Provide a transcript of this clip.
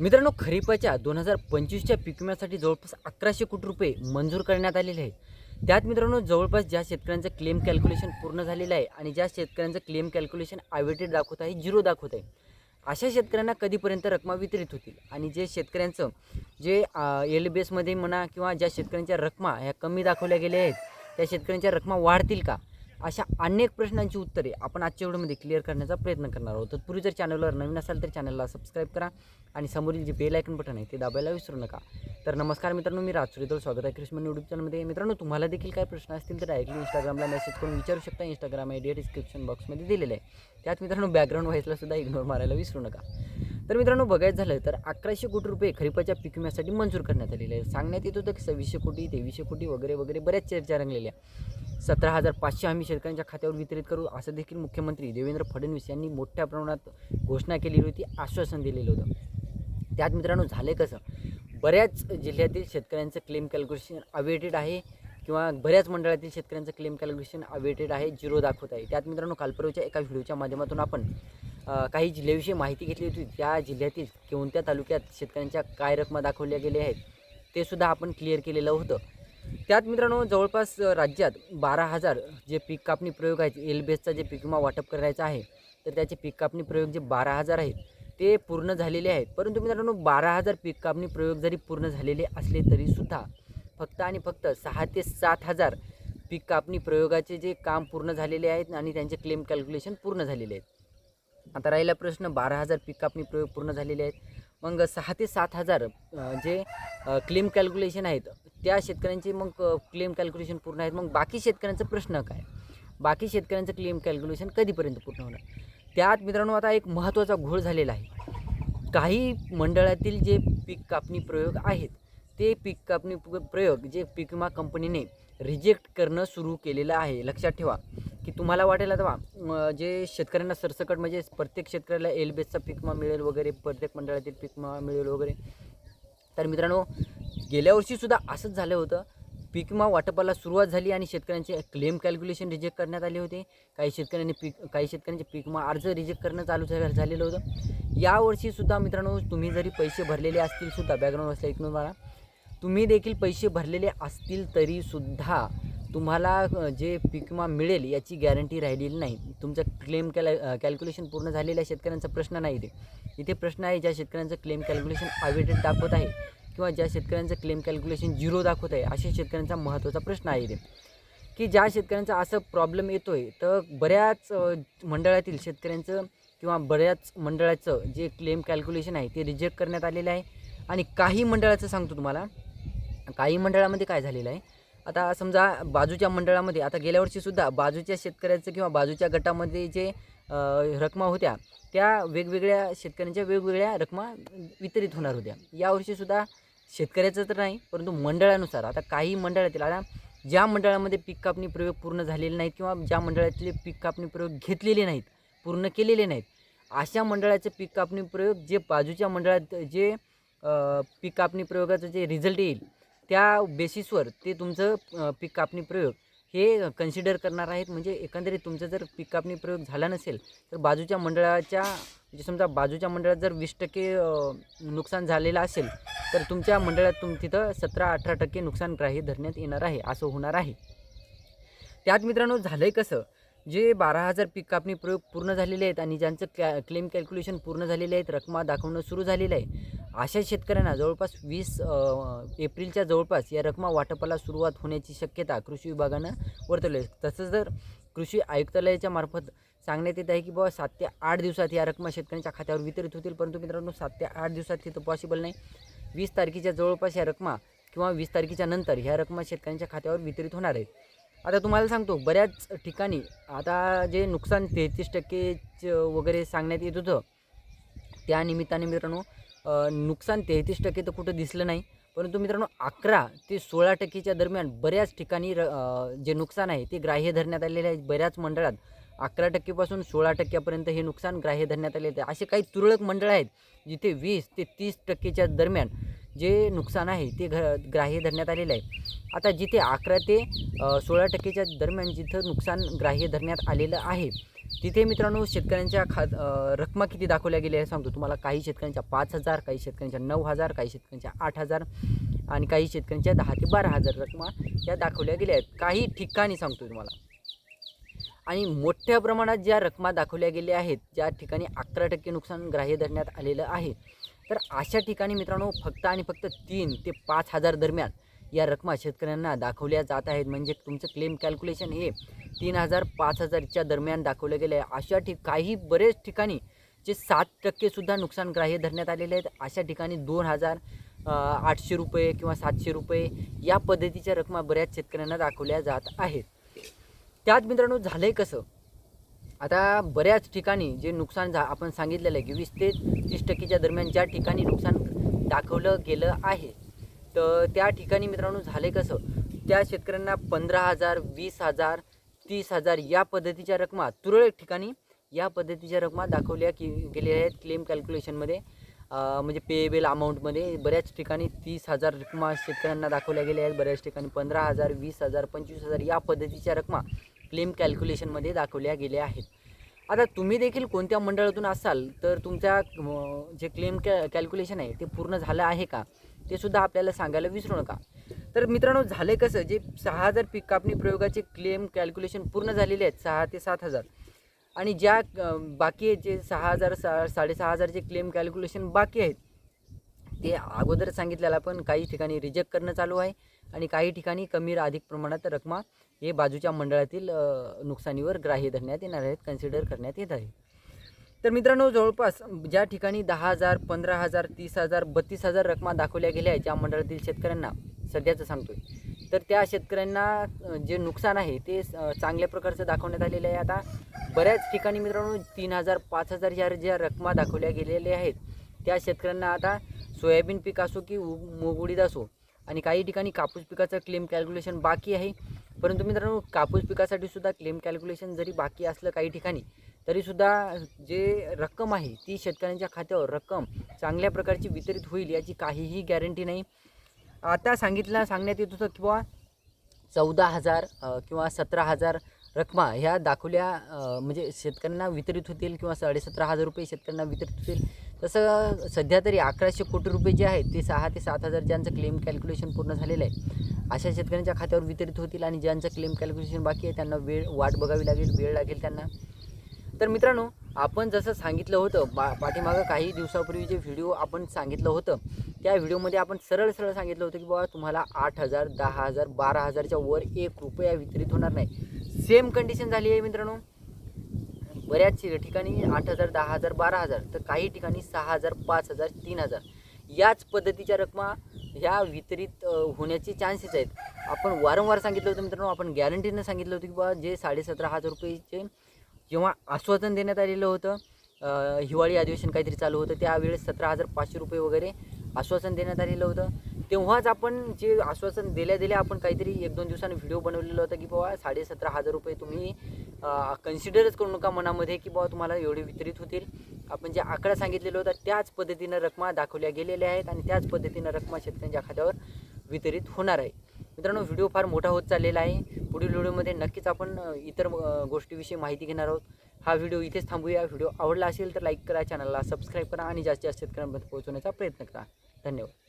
मित्रांनो, खरीपाच्या 2025च्या पीक विम्यासाठी जवळपास 1100 कोटी रुपये मंजूर करण्यात आलेले आहेत. त्यात मित्रांनो जवळपास ज्या शेतकऱ्यांचं क्लेम कॅल्क्युलेशन पूर्ण झालेलं आहे आणि ज्या शेतकऱ्यांचं क्लेम कॅल्क्युलेशन अवेटेड दाखवत आहे, झिरो दाखवत आहे, अशा शेतकऱ्यांना कधीपर्यंत रकमा वितरित होतील आणि जे शेतकऱ्यांचं जे एल बेसमध्ये म्हणा किंवा ज्या शेतकऱ्यांच्या रकमा ह्या कमी दाखवल्या गेल्या आहेत, त्या शेतकऱ्यांच्या रकमा वाढतील का? अशा अनेक प्रश्नांची उत्तरे आपण आजच्या व्हिडिओमध्ये क्लिअर करण्याचा प्रयत्न करणार आहोत. तत्पूर्वी जर चॅनलवर नवीन असाल तर चॅनलला सबस्क्राईब करा आणि समोरील जे बेल आयकन बटन आहे ते दाबायला विसरू नका. तर नमस्कार मित्रांनो, मी राजसूर्यदल स्वागत आहे कृष्ण यूट्यूब चॅनलमध्ये. मित्रांनो, तुम्हाला देखील काय प्रश्न असतील तर डायरेक्टली इंस्टाग्रामला मेसेज करून विचारू शकता. इंस्टाग्राम आय डी डिस्क्रिप्शन बॉक्समध्ये दिलेलं आहे. त्यात मित्रांनो बॅकग्राऊंड व्हायसला सुद्धा इग्नोर मारायला विसरू नका. तर मित्रांनो, बघायचं झालं तर 1100 कोटी रुपये खरीपाच्या पीक विम्यासाठी मंजूर करण्यात आलेले आहे. सांगण्यात येत होतं की 2600 कोटी 2300 कोटी वगैरे वगैरे बऱ्याच चर्चा रंगलेल्या. 17,500 आम्ही शेतकऱ्यांच्या खात्यावर वितरित करू असं देखील मुख्यमंत्री देवेंद्र फडणवीस यांनी मोठ्या प्रमाणात घोषणा केलेली होती, आश्वासन दिलेलं होतं. त्यात मित्रांनो झालं कसं, बऱ्याच जिल्ह्यातील शेतकऱ्यांचं क्लेम कॅल्क्युलेशन अवेटेड आहे किंवा बऱ्याच मंडळातील शेतकऱ्यांचं क्लेम कॅल्क्युलेशन अवेटेड आहे, झिरो दाखवत आहे. त्यात मित्रांनो कालपर्वाच्या एका व्हिडिओच्या माध्यमातून आपण काही जिल्ह्याविषयी माहिती घेतली होती. त्या जिल्ह्यातील कोणत्या तालुक्यात शेतकऱ्यांच्या काय रकमा दाखवल्या गेल्या आहेत ते सुद्धा आपण क्लिअर केलेलं होतं. त्यात मित्रांनो जवळपास राज्यात 12,000 जे पीक कापणी प्रयोग आहेत, एल बेसचा जे पीक विमा वाटप करायचा आहे, तर त्याचे पीक कापणी प्रयोग जे 12,000 आहेत ते पूर्ण झालेले आहेत. परंतु मित्रांनो 12,000 पीक कापणी प्रयोग जरी पूर्ण झालेले असले तरीसुद्धा फक्त आणि फक्त 6,000 ते 7,000 पीक कापणी प्रयोगाचे जे काम पूर्ण झालेले आहेत आणि त्यांचे क्लेम कॅल्क्युलेशन पूर्ण झालेले आहेत. आता राहिला प्रश्न, 12,000 पीक कापणी प्रयोग पूर्ण झालेले आहेत, मग 6,000 ते 7,000 जे क्लेम कॅल्क्युलेशन आहेत त्या शेतकऱ्यांचे मग क्लेम कॅल्क्युलेशन पूर्ण आहेत. मग बाकी शेतकऱ्यांचा प्रश्न काय? बाकी शेतकऱ्यांचं क्लेम कॅल्क्युलेशन कधीपर्यंत पूर्ण होणार? त्यात मित्रांनो आता एक महत्त्वाचा घोळ झालेला आहे. काही मंडळातील जे पीक कापणी प्रयोग आहेत ते पीक कापणी प्रयोग जे पीक विमा कंपनीने रिजेक्ट करणं सुरू केलेलं आहे. लक्षात ठेवा की तुम्हाला वाटेल आता जे शेतकऱ्यांना सरसकट म्हणजे प्रत्येक शेतकऱ्याला एल बेसचा पीक विमा मिळेल वगैरे, प्रत्येक मंडळातील पीक विमा मिळेल वगैरे. तर मित्रांनो गेल्या वर्षीसुद्धा असंच झालं होतं. पीक विमा वाटपाला सुरुवात झाली आणि शेतकऱ्यांचे क्लेम कॅल्क्युलेशन रिजेक्ट करण्यात आले होते. काही शेतकऱ्यांचे पीक विमा अर्ज रिजेक्ट करणं चालू झालेलं होतं. यावर्षीसुद्धा मित्रांनो तुम्ही जरी पैसे भरलेले असतील सुद्धा, बॅकग्राऊंड असल्या इग्नोर मारा, तुम्ही देखील पैसे भरलेले असतील तरीसुद्धा तुम्हाला जे पीक विमा मिळेल याची गॅरंटी राहिलेली नाही. तुमचं क्लेम कॅल्क्युलेशन पूर्ण झालेल्या शेतकऱ्यांचा प्रश्न नाही. इथे प्रश्न आहे ज्या शेतकऱ्यांचं क्लेम कॅल्क्युलेशन अवेटेड दाखवत आहे किंवा ज्या शेतकऱ्यांचं क्लेम कॅल्क्युलेशन झिरो दाखवत आहे, अशा शेतकऱ्यांचा महत्त्वाचा प्रश्न आहे इथे की ज्या शेतकऱ्यांचा असं प्रॉब्लेम येतो आहे. तर बऱ्याच मंडळातील शेतकऱ्यांचं किंवा बऱ्याच मंडळाचं जे क्लेम कॅल्क्युलेशन आहे ते रिजेक्ट करण्यात आलेलं आहे. आणि काही मंडळाचं सांगतो तुम्हाला, काही मंडळामध्ये काय झालेलं आहे. आता समजा बाजूच्या मंडळामध्ये, आता गेल्या वर्षीसुद्धा बाजूच्या शेतकऱ्याचं किंवा बाजूच्या गटामध्ये जे रकमा होत्या त्या वेगवेगळ्या शेतकऱ्यांच्या वेगवेगळ्या रकमा वितरित होणार होत्या. यावर्षीसुद्धा शेतकऱ्याचं तर नाही परंतु मंडळानुसार, आता काही मंडळातील, आता ज्या मंडळामध्ये पीक कापणी प्रयोग पूर्ण झालेले नाहीत किंवा ज्या मंडळातले पीक कापणी प्रयोग घेतलेले नाहीत, पूर्ण केलेले नाहीत, अशा मंडळाचे पीक कापणी प्रयोग जे बाजूच्या मंडळात जे पीक कापणी प्रयोगाचं जे रिझल्ट येईल त्या बेसिसवर ते तुमचं पीक कापणी प्रयोग हे कन्सिडर करणार आहेत. म्हणजे एकंदरीत तुमचं जर पीक कापणी प्रयोग झाला नसेल तर बाजूच्या मंडळाच्या, म्हणजे समजा बाजूच्या मंडळात जर 20% नुकसान झालेलं असेल तर तुमच्या मंडळात तिथं 17-18% नुकसान ग्राह्य धरण्यात येणार आहे, असं होणार आहे. त्यात मित्रांनो झालं आहे कसं, जे 12,000 पीक कापणी प्रयोग पूर्ण झालेले आहेत आणि ज्यांचं क्लेम कॅल्क्युलेशन पूर्ण झालेले आहेत, रकमा दाखवणं सुरू झालेलं आहे, अशा शेतकऱ्यांना जवळपास 20 एप्रिलच्या जवळपास या रकमा वाटपाला सुरुवात होण्याची शक्यता कृषी विभागानं वर्तवली आहे. तसंच जर कृषी आयुक्तालयाच्या मार्फत सांगण्यात येत आहे की बाबा 7 ते 8 दिवसात या रकमा शेतकऱ्यांच्या खात्यावर वितरित होतील. परंतु मित्रांनो 7 ते 8 दिवसात तिथं पॉसिबल नाही. 20 तारखेच्या जवळपास या रकमा किंवा 20 तारखेच्या नंतर ह्या रकमा शेतकऱ्यांच्या खात्यावर वितरित होणार आहेत. आता तुम्हाला सांगतो, बऱ्याच ठिकाणी आता जे नुकसान 33% वगैरे सांगण्यात येत होतं, त्या निमित्ताने मित्रांनो नुकसान 33% तर कुठं दिसलं नाही. परंतु मित्रांनो 11 ते 16% दरम्यान बऱ्याच ठिकाणी जे नुकसान आहे ते ग्राह्य धरण्यात आलेले आहे. बऱ्याच मंडळात 11% पासून 16% हे नुकसान ग्राह्य धरण्यात आले. असे काही तुरळक मंडळ आहेत जिथे 20 ते 30% दरम्यान जे नुकसान आहे ते ग्राह्य धरण्यात आलेलं आहे. आता जिथे 11 ते 16% दरम्यान जिथं नुकसान ग्राह्य धरण्यात आलेलं आहे तिथे मित्रांनो शेतकऱ्यांच्या रकमा किती दाखवल्या गेल्या आहे सांगतो तुम्हाला. काही शेतकऱ्यांच्या 5,000, काही शेतकऱ्यांच्या 9,000, काही शेतकऱ्यांच्या 8,000 आणि काही शेतकऱ्यांच्या 10,000 ते 12,000 रकमा या दाखवल्या गेल्या आहेत काही ठिकाणी सांगतो तुम्हाला. आणि मोठ्या प्रमाणात ज्या रकमा दाखवल्या गेल्या आहेत, ज्या ठिकाणी 11% नुकसान ग्राह्य धरण्यात आलेलं आहे, तर अशा ठिकाणी मित्रांनो फक्त आणि फक्त 3 ते 5,000 दरम्यान या रकमा शेतकऱ्यांना दाखवल्या जात आहेत. म्हणजे तुमचं क्लेम कॅल्क्युलेशन हे 3,000-5,000च्या दरम्यान दाखवलं गेलं आहे. अशा काही बरेच ठिकाणी जे 7% सुद्धा नुकसान ग्राह्य धरण्यात आलेले आहेत. अशा ठिकाणी 2,800 रुपये किंवा 700 रुपये या पद्धतीच्या रकमा बऱ्याच शेतकऱ्यांना दाखवल्या जात आहेत. त्यात मित्रांनो झालं आहे कसं, आता बऱ्याच ठिकाणी जे नुकसान आपण सांगितलेलं आहे की 20 ते 30%च्या दरम्यान ज्या ठिकाणी नुकसान दाखवलं गेलं आहे, तर त्या ठिकाणी मित्रांनो झाले कसं, त्या शेतकऱ्यांना 15,000, 20,000, 30,000 या पद्धतीच्या रकमा तुरळक ठिकाणी या पद्धतीच्या रकमा दाखवल्या गेलेल्या आहेत क्लेम कॅल्क्युलेशनमध्ये. म्हणजे पेएबल अमाऊंटमध्ये बऱ्याच ठिकाणी 30,000 रकमा शेतकऱ्यांना दाखवल्या गेल्या आहेत. बऱ्याच ठिकाणी 15,000, 20,000, 25,000 या पद्धतीच्या रकमा क्लेम कॅल्क्युलेशनमध्ये दाखवल्या गेल्या आहेत. आता तुम्ही देखील कोणत्या मंडळातून असाल तर तुमच्या जे क्लेम कॅल्क्युलेशन आहे ते पूर्ण झालं आहे का ते सुद्धा आपल्याला सांगायला विसरू नका. तर मित्रांनो झाले कसं, जे 6,000 पीक कापणी प्रयोगाचे क्लेम कॅल्क्युलेशन पूर्ण झालेले आहेत 6,000 ते 7,000 आणि ज्या बाकी जे 6,000 6,500 क्लेम कॅल्क्युलेशन बाकी आहेत ते अगोदर सांगितलेलं पण काही ठिकाणी रिजेक्ट करणं चालू आहे आणि काही ठिकाणी कमी अधिक प्रमाणात रकमा हे बाजूच्या मंडळातील नुकसानीवर ग्राह्य धरण्यात येणार आहेत, कन्सिडर करण्यात येत आहे. तर मित्रांनो जवळपास ज्या ठिकाणी 10,000, 15,000, 30,000, 32,000 रकमा दाखवल्या गेल्या आहेत ज्या मंडळातील शेतकऱ्यांना सध्याचं सांगतोय, तर त्या शेतकऱ्यांना जे नुकसान आहे ते चांगल्या प्रकारचं दाखवण्यात आलेलं आहे. आता बऱ्याच ठिकाणी मित्रांनो 3,000, 5,000 या ज्या रकमा दाखवल्या गेलेल्या आहेत त्या शेतकऱ्यांना आता सोयाबीन पीक असो की मूग उडीद असो आणि काही ठिकाणी कापूस पिकाचं क्लेम कॅल्क्युलेशन बाकी आहे. परंतु मित्रांनो कापूस पिकासाठी सुद्धा क्लेम कॅल्क्युलेशन जरी बाकी असलं काही ठिकाणी तरीसुद्धा जे रक्कम आहे ती शेतकऱ्यांच्या खात्यावर रक्कम चांगल्या प्रकारची वितरित होईल याची काहीही गॅरंटी नाही. आता सांगण्यात येत होतं किंवा 14,000 किंवा 17,000 रकमा ह्या दाखवल्या म्हणजे शेतकऱ्यांना वितरित होतील किंवा 17,500 रुपये शेतकऱ्यांना वितरित होतील. तसं सध्या तरी 1,100 कोटी रुपये जे आहेत ते 6,000 ते 7,000 ज्यांचं क्लेम कॅल्क्युलेशन पूर्ण झालेलं आहे अशा शेतकऱ्यांच्या खात्यावर वितरित होतील आणि ज्यांचं क्लेम कॅल्क्युलेशन बाकी आहे त्यांना वाट बघावी लागेल, वेळ लागेल त्यांना. तर मित्रांनो आपण जसं सांगितलं होतं पाठीमागं काही दिवसापूर्वी जे व्हिडिओ आपण सांगितलं होतं त्या व्हिडिओमध्ये आपण सरळ सांगितलं होतं की बाबा तुम्हाला 8,000, 10,000, 12,000च्या वर 1 रुपया वितरित होणार नाही. सेम कंडिशन झाली आहे मित्रांनो. बऱ्याच ठिकाणी 8,000, 10,000, 12,000 तर काही ठिकाणी 6,000, 5,000, 3,000 याच पद्धतीच्या रकमा ह्या वितरित होण्याचे चान्सेस आहेत. आपण वारंवार सांगितलं होतं मित्रांनो, आपण गॅरंटीनं सांगितलं होतं की बाबा जे 17,500 रुपयेचे जेव्हा आश्वासन देण्यात आलेलं होतं, हिवाळी अधिवेशन काहीतरी चालू होतं त्यावेळेस 17,500 रुपये वगैरे आश्वासन देण्यात आलेलं होतं. तेव्हाच आपण जे आश्वासन दिल्या आपण काहीतरी 1-2 दिवसांनी व्हिडिओ बनवलेला होता की बाबा 17,500 रुपये तुम्ही कन्सिडरच करू नका मनामध्ये की बाबा तुम्हाला एवढे वितरित होतील. आपण जे आकडा सांगितलेला होता त्याच पद्धतीनं रकमा दाखवल्या गेलेल्या आहेत आणि त्याच पद्धतीनं रकमा शेतकऱ्यांच्या खात्यावर वितरित होणार आहे. मित्रांनो व्हिडिओ फार मोठा होत चाललेला आहे. पुढील व्हिडिओमध्ये नक्कीच आपण इतर गोष्टीविषयी माहिती घेणार आहोत. हा व्हिडिओ इथेच थांबूया. व्हिडिओ आवडला असेल तर लाईक करा, चॅनलला सबस्क्राईब करा आणि जास्तीत जास्त शेतकऱ्यांपर्यंत पोहोचवण्याचा प्रयत्न करा. धन्यवाद.